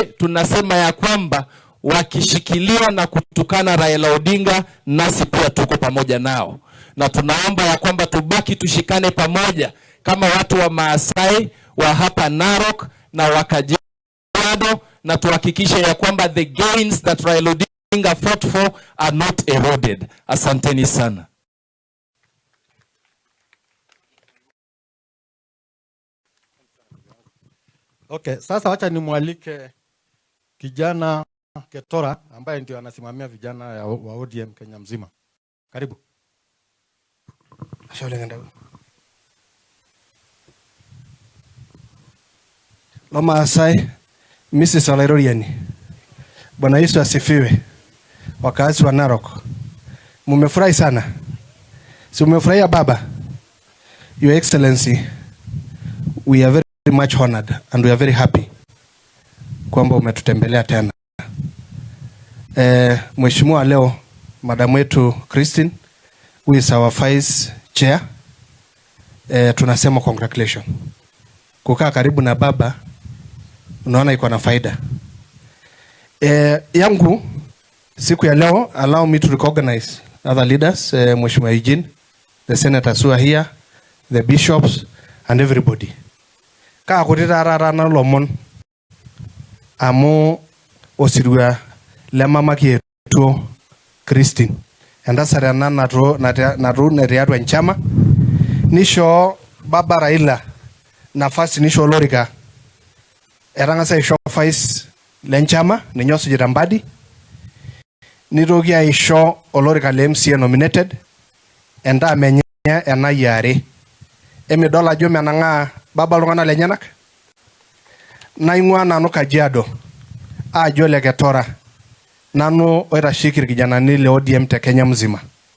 tunasema ya kwamba wakishikilia na kutukana Raila Odinga, nasi pia tuko pamoja nao. Na tunaomba ya kwamba tubaki tushikane pamoja kama watu wa Maasai wa hapa Narok na Wakajiado, na tuhakikishe ya kwamba the gains that Raila Odinga fought for are not eroded. Asanteni sana. Okay, sasa wacha nimwalike kijana Ketora ambaye ndio anasimamia vijana wa ODM Kenya mzima. Karibu. Asante ngandau. Loma asai, Mrs. Olairoriani. Bwana Yesu asifiwe. Wakazi wa Narok. Mumefurahi sana. Si mumefurahia baba? Your Excellency, we are very much honored and we are very happy kwamba umetutembelea tena. Mheshimiwa leo madam wetu Christine, who is our vice chair, tunasema congratulations. Kukaa karibu na baba unaona iko na faida. Yangu siku ya leo, allow me to recognize other leaders, Mheshimiwa Eugene, the senators who are here, the bishops and everybody. Kaa kutita rara na lomon amu osirua le mama kietu Christine. Endasare na natu neriatu enchama nisho baba Raila nafasi nisho lorika erangasa isho vice lenchama ninyo sujirambadi nitoki aisho olorika le MCA nominated enda menye ena yare emidola jo menanga baba lungana lenyanak naingwa nanu Kajiado ajo le Ketora nanu oitashiki irkijanani le ODM te Kenya mzima.